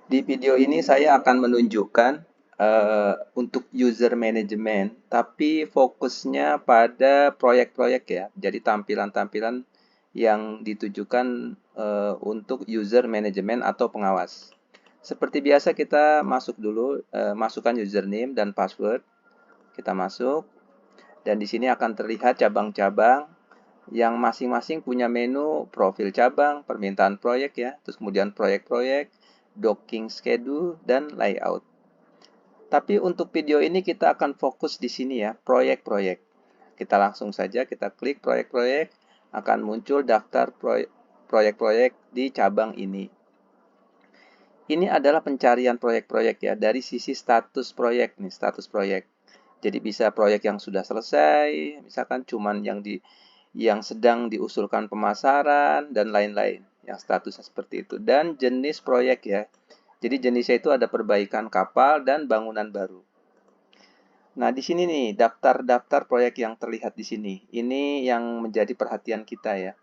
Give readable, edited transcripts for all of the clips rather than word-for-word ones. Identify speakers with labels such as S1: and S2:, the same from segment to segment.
S1: Di video ini saya akan menunjukkan untuk user management, tapi fokusnya pada proyek-proyek ya. Jadi tampilan-tampilan yang ditujukan untuk user management atau pengawas. Seperti biasa kita masuk dulu, masukkan username dan password. Kita masuk dan di sini akan terlihat cabang-cabang yang masing-masing punya menu profil cabang, permintaan proyek ya, terus kemudian proyek-proyek, docking schedule, dan layout. Tapi untuk video ini kita akan fokus di sini ya, proyek-proyek. Kita langsung saja kita klik proyek-proyek, akan muncul daftar proyek-proyek di cabang ini. Ini adalah pencarian proyek-proyek ya, dari sisi status proyek nih, status proyek. Jadi bisa proyek yang sudah selesai, misalkan cuman yang sedang diusulkan pemasaran dan lain-lain, yang statusnya seperti itu. Dan jenis proyek ya. Jadi jenisnya itu ada perbaikan kapal dan bangunan baru. Nah, di sini nih daftar-daftar proyek yang terlihat di sini. Ini yang menjadi perhatian kita ya.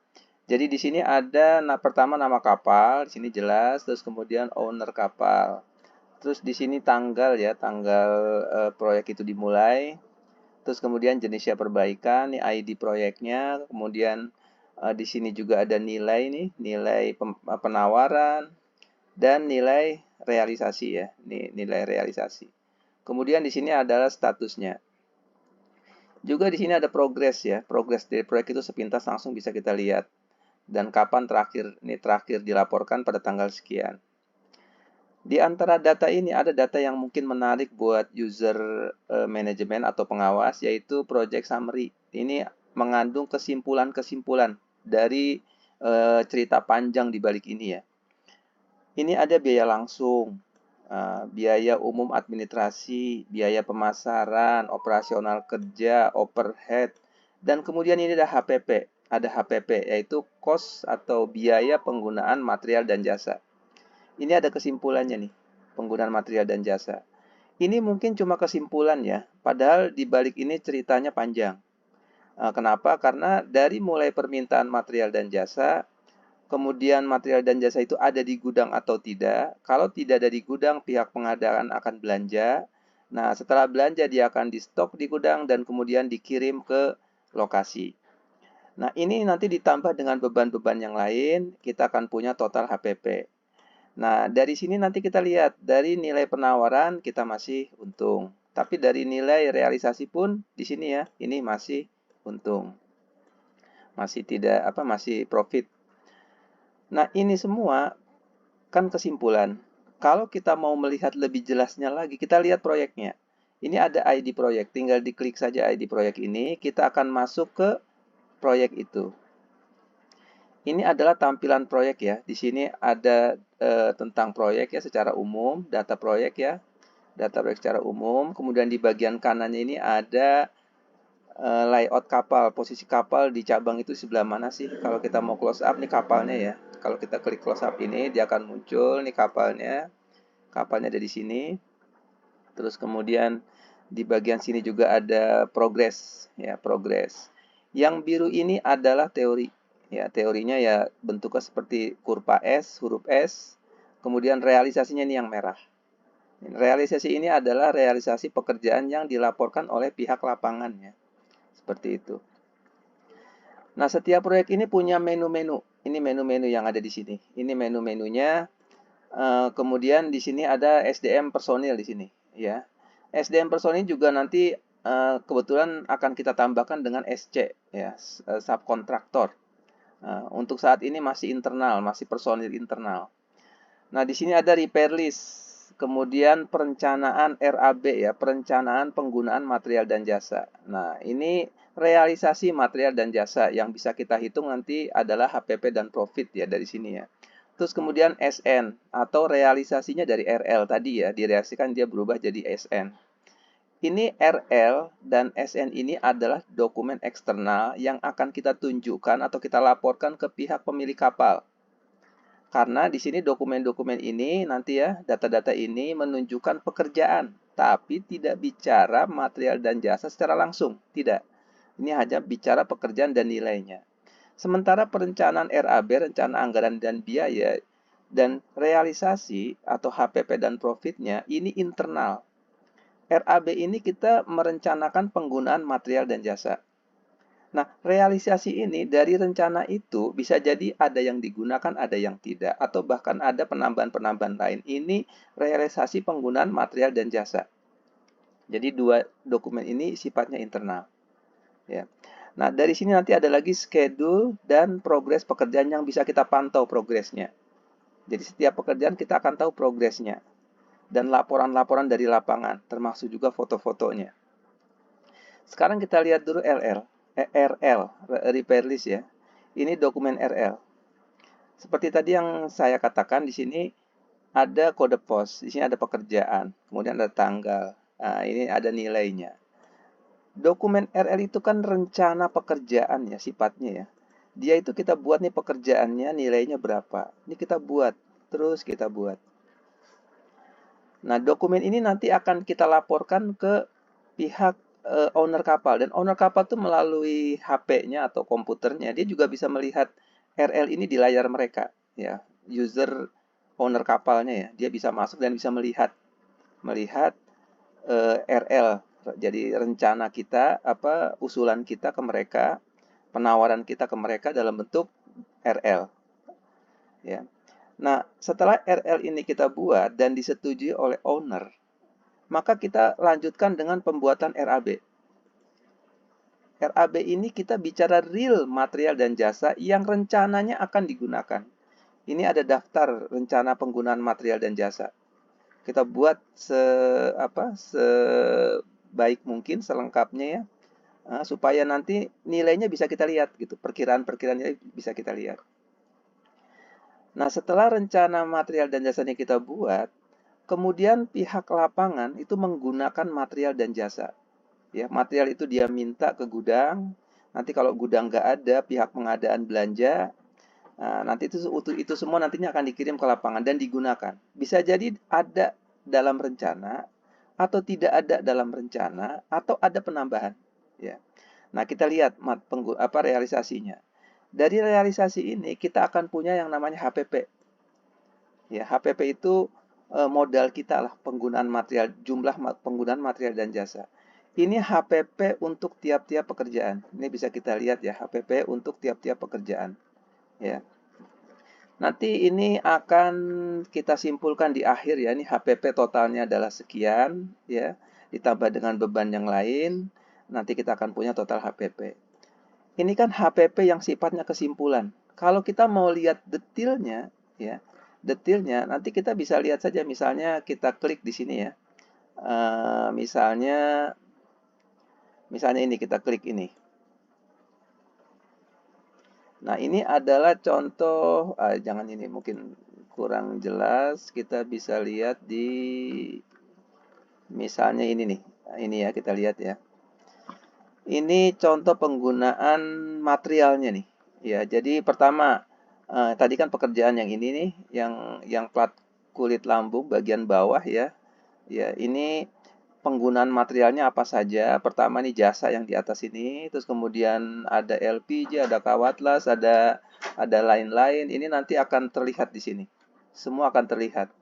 S1: Jadi di sini ada pertama nama kapal, di sini jelas, terus kemudian owner kapal. Terus di sini tanggal ya, tanggal proyek itu dimulai. Terus kemudian jenisnya perbaikan, nih ID proyeknya, kemudian di sini juga ada nilai nih, nilai penawaran dan nilai realisasi ya, nih nilai realisasi. Kemudian di sini adalah statusnya. Juga di sini ada progres ya, progres dari proyek itu sepintas langsung bisa kita lihat dan kapan terakhir, ini terakhir dilaporkan pada tanggal sekian. Di antara data ini ada data yang mungkin menarik buat user manajemen atau pengawas, yaitu project summary. Ini mengandung kesimpulan-kesimpulan dari cerita panjang di balik ini ya. Ini ada biaya langsung, biaya umum administrasi, biaya pemasaran, operasional kerja, overhead, dan kemudian ini ada HPP. Ada HPP, yaitu cost atau biaya penggunaan material dan jasa. Ini ada kesimpulannya nih, penggunaan material dan jasa. Ini mungkin cuma kesimpulan ya, padahal di balik ini ceritanya panjang. Kenapa? Karena dari mulai permintaan material dan jasa, kemudian material dan jasa itu ada di gudang atau tidak. Kalau tidak ada di gudang, pihak pengadaan akan belanja. Nah, setelah belanja dia akan di stok di gudang dan kemudian dikirim ke lokasi. Nah, ini nanti ditambah dengan beban-beban yang lain, kita akan punya total HPP. Nah, dari sini nanti kita lihat, dari nilai penawaran kita masih untung. Tapi dari nilai realisasi pun di sini ya, ini masih untung. Masih tidak masih profit. Nah, ini semua kan kesimpulan. Kalau kita mau melihat lebih jelasnya lagi, kita lihat proyeknya. Ini ada ID proyek, tinggal diklik saja ID proyek ini, kita akan masuk ke proyek itu. Ini adalah tampilan proyek ya. Di sini ada tentang proyek ya secara umum, data proyek ya, data proyek secara umum. Kemudian di bagian kanannya ini ada layout kapal, posisi kapal di cabang itu sebelah mana sih? Kalau kita mau close up nih kapalnya ya. Kalau kita klik close up ini, dia akan muncul nih kapalnya. Kapalnya ada di sini. Terus kemudian di bagian sini juga ada progress ya, progress. Yang biru ini adalah teori. Ya, teorinya ya bentuknya seperti kurva S, huruf S. Kemudian realisasinya ini yang merah. Realisasi ini adalah realisasi pekerjaan yang dilaporkan oleh pihak lapangan ya. Seperti itu. Nah, setiap proyek ini punya menu-menu. Ini menu-menu yang ada di sini. Ini menu-menunya. Kemudian di sini ada SDM personil di sini ya. SDM personil juga nanti kebetulan akan kita tambahkan dengan SC ya, subkontraktor. Untuk saat ini masih internal, masih personil internal. Nah, di sini ada repair list, kemudian perencanaan RAB ya, perencanaan penggunaan material dan jasa. Nah, ini realisasi material dan jasa yang bisa kita hitung nanti adalah HPP dan profit ya dari sini ya. Terus kemudian SN atau realisasinya dari RL tadi ya, direalisasikan dia berubah jadi SN. Ini RL dan SN ini adalah dokumen eksternal yang akan kita tunjukkan atau kita laporkan ke pihak pemilik kapal. Karena di sini dokumen-dokumen ini nanti ya, data-data ini menunjukkan pekerjaan, tapi tidak bicara material dan jasa secara langsung, tidak. Ini hanya bicara pekerjaan dan nilainya. Sementara perencanaan RAB, rencana anggaran dan biaya, Dan realisasi atau HPP dan profitnya ini internal. RAB ini kita merencanakan penggunaan material dan jasa. Nah, realisasi ini dari rencana itu bisa jadi ada yang digunakan, ada yang tidak, atau bahkan ada penambahan-penambahan lain. Ini realisasi penggunaan material dan jasa. Jadi dua dokumen ini sifatnya internal. Ya. Nah, dari sini nanti ada lagi schedule dan progres pekerjaan yang bisa kita pantau progresnya. Jadi setiap pekerjaan kita akan tahu progresnya dan laporan-laporan dari lapangan, termasuk juga foto-fotonya. Sekarang kita lihat dulu RL, repair list ya. Ini dokumen RL. Seperti tadi yang saya katakan di sini ada kode pos, di sini ada pekerjaan, kemudian ada tanggal. Nah, ini ada nilainya. Dokumen RL itu kan rencana pekerjaan ya sifatnya ya. Dia itu kita buat nih pekerjaannya nilainya berapa. Ini kita buat, terus kita buat. Nah, dokumen ini nanti akan kita laporkan ke pihak owner kapal dan owner kapal tuh melalui HP-nya atau komputernya dia juga bisa melihat RL ini di layar mereka ya. User owner kapalnya ya, dia bisa masuk dan bisa melihat RL. Jadi rencana kita usulan kita ke mereka, penawaran kita ke mereka dalam bentuk RL ya. Nah, setelah RL ini kita buat dan disetujui oleh owner, maka kita lanjutkan dengan pembuatan RAB. RAB ini kita bicara real material dan jasa yang rencananya akan digunakan. Ini ada daftar rencana penggunaan material dan jasa. Kita buat sebaik mungkin selengkapnya ya, supaya nanti nilainya bisa kita lihat gitu, perkiraan-perkiraannya bisa kita lihat. Nah, setelah rencana material dan jasanya kita buat, kemudian pihak lapangan itu menggunakan material dan jasa. Ya, material itu dia minta ke gudang. Nanti kalau gudang nggak ada, pihak pengadaan belanja. Nah, nanti itu semua nantinya akan dikirim ke lapangan dan digunakan. Bisa jadi ada dalam rencana atau tidak ada dalam rencana atau ada penambahan. Ya. Nah, kita lihat realisasinya. Dari realisasi ini kita akan punya yang namanya HPP. Ya, HPP itu modal kita lah penggunaan material, jumlah penggunaan material dan jasa. Ini HPP untuk tiap-tiap pekerjaan. Ini bisa kita lihat ya, HPP untuk tiap-tiap pekerjaan. Ya. Nanti ini akan kita simpulkan di akhir ya. Ini HPP totalnya adalah sekian ya, ditambah dengan beban yang lain. Nanti kita akan punya total HPP. Ini kan HPP yang sifatnya kesimpulan. Kalau kita mau lihat detailnya ya, nanti kita bisa lihat saja misalnya kita klik di sini ya. Misalnya ini kita klik ini. Nah, ini adalah contoh, jangan ini mungkin kurang jelas. Kita bisa lihat di misalnya ini nih. Nah, ini ya kita lihat ya. Ini contoh penggunaan materialnya nih. Ya, jadi pertama tadi kan pekerjaan yang ini nih, yang plat kulit lambung bagian bawah ya. Ya, ini penggunaan materialnya apa saja. Pertama nih jasa yang di atas ini, terus kemudian ada LPG, ada kawat las, ada lain-lain. Ini nanti akan terlihat di sini. Semua akan terlihat.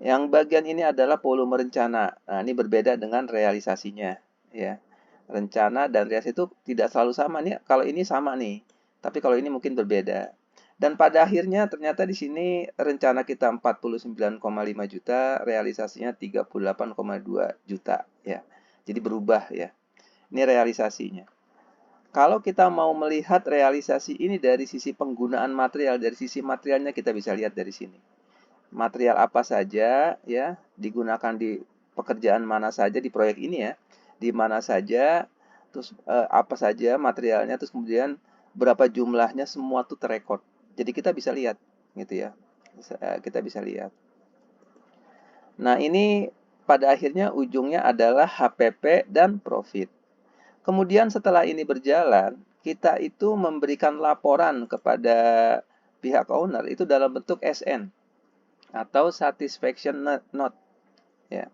S1: Yang bagian ini adalah volume rencana. Nah, ini berbeda dengan realisasinya, ya. Rencana dan realisasi itu tidak selalu sama nih. Kalau ini sama nih, tapi kalau ini mungkin berbeda. Dan pada akhirnya ternyata di sini rencana kita 49,5 juta, realisasinya 38,2 juta ya. Jadi berubah ya. Ini realisasinya. Kalau kita mau melihat realisasi ini dari sisi penggunaan material, dari sisi materialnya kita bisa lihat dari sini. Material apa saja ya digunakan di pekerjaan mana saja di proyek ini ya. Di mana saja, terus apa saja materialnya, terus kemudian berapa jumlahnya semua tuh terekod. Jadi kita bisa lihat gitu ya. Kita bisa lihat. Nah, ini pada akhirnya ujungnya adalah HPP dan profit. Kemudian setelah ini berjalan, kita itu memberikan laporan kepada pihak owner itu dalam bentuk SN atau satisfaction note ya.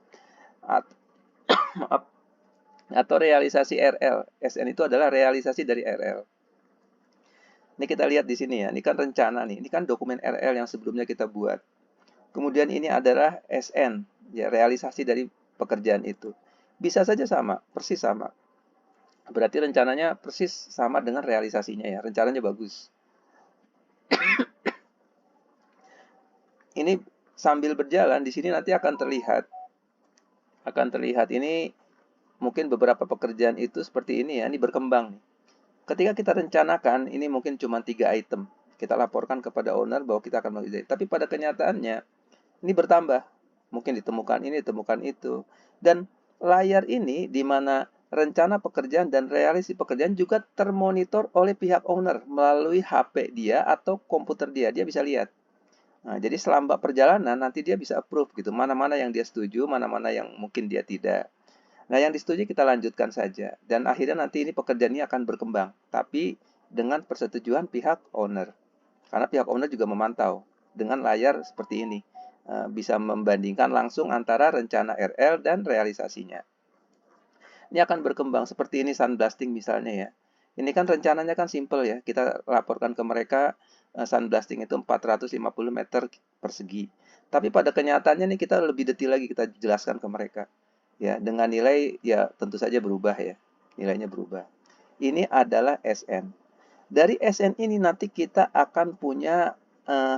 S1: Atau realisasi RL. SN itu adalah realisasi dari RL. Ini kita lihat di sini ya, ini kan rencana nih, ini kan dokumen RL yang sebelumnya kita buat. Kemudian ini adalah SN, ya realisasi dari pekerjaan itu. Bisa saja sama, persis sama. Berarti rencananya persis sama dengan realisasinya ya, rencananya bagus. Ini sambil berjalan di sini nanti akan terlihat ini mungkin beberapa pekerjaan itu seperti ini ya, ini berkembang nih. Ketika kita rencanakan, ini mungkin cuma 3 item. Kita laporkan kepada owner bahwa kita akan mengerjakan. Tapi pada kenyataannya, ini bertambah. Mungkin ditemukan ini, ditemukan itu. Dan layar ini di mana rencana pekerjaan dan realisasi pekerjaan juga termonitor oleh pihak owner melalui HP dia atau komputer dia. Dia bisa lihat. Nah, jadi selama perjalanan nanti dia bisa approve gitu. Mana-mana yang dia setuju, mana-mana yang mungkin dia tidak. Nah, yang disetujui kita lanjutkan saja. Dan akhirnya nanti ini pekerjaan ini akan berkembang. Tapi dengan persetujuan pihak owner. Karena pihak owner juga memantau dengan layar seperti ini. Bisa membandingkan langsung antara rencana RL dan realisasinya. Ini akan berkembang seperti ini sandblasting misalnya ya. Ini kan rencananya kan simple ya. Kita laporkan ke mereka sandblasting itu 450 meter persegi. Tapi pada kenyataannya nih kita lebih detail lagi kita jelaskan ke mereka. Ya, dengan nilai ya tentu saja berubah ya. Nilainya berubah. Ini adalah SN. Dari SN ini nanti kita akan punya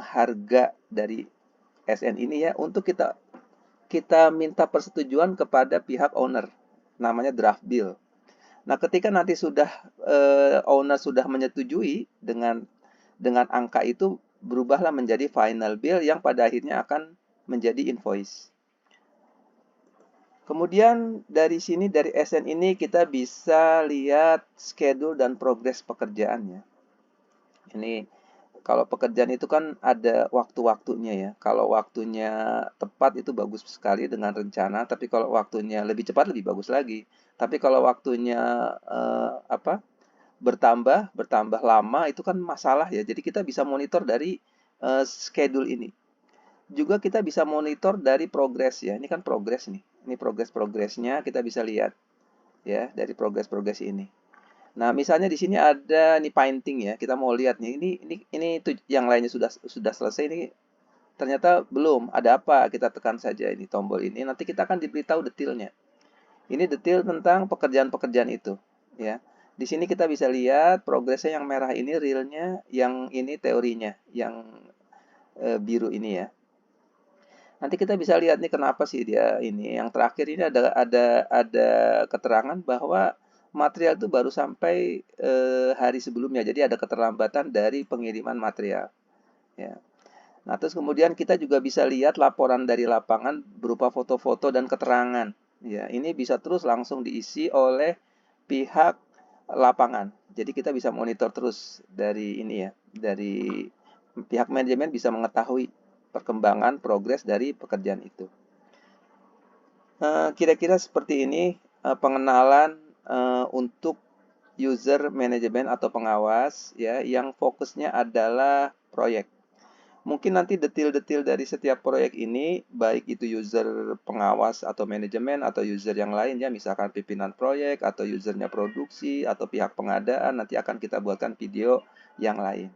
S1: harga dari SN ini ya untuk kita kita minta persetujuan kepada pihak owner. Namanya draft bill. Nah, ketika nanti sudah owner sudah menyetujui dengan angka itu berubahlah menjadi final bill yang pada akhirnya akan menjadi invoice. Kemudian dari sini dari SN ini kita bisa lihat schedule dan progres pekerjaannya. Ini kalau pekerjaan itu kan ada waktu-waktunya ya. Kalau waktunya tepat itu bagus sekali dengan rencana, tapi kalau waktunya lebih cepat lebih bagus lagi. Tapi kalau waktunya bertambah lama itu kan masalah ya. Jadi kita bisa monitor dari schedule ini. Juga kita bisa monitor dari progres ya. Ini kan progres nih. Ini progresnya kita bisa lihat ya dari progres ini. Nah, misalnya di sini ada nih painting ya. Kita mau lihat nih. Ini yang lainnya sudah selesai ini ternyata belum. Ada apa? Kita tekan saja ini tombol ini. Nanti kita akan diberitahu detailnya. Ini detail tentang pekerjaan-pekerjaan itu ya. Di sini kita bisa lihat progresnya yang merah ini realnya, yang ini teorinya, yang biru ini ya. Nanti kita bisa lihat nih kenapa sih dia ini. Yang terakhir ini ada keterangan bahwa material itu baru sampai hari sebelumnya. Jadi ada keterlambatan dari pengiriman material. Ya. Nah, terus kemudian kita juga bisa lihat laporan dari lapangan berupa foto-foto dan keterangan. Ya, ini bisa terus langsung diisi oleh pihak lapangan. Jadi kita bisa monitor terus dari ini ya, dari pihak manajemen bisa mengetahui perkembangan progres dari pekerjaan itu. Kira-kira seperti ini pengenalan untuk user management atau pengawas ya yang fokusnya adalah proyek. Mungkin nanti detail-detail dari setiap proyek ini, baik itu user pengawas atau manajemen atau user yang lain ya, misalkan pimpinan proyek atau usernya produksi atau pihak pengadaan, nanti akan kita buatkan video yang lain.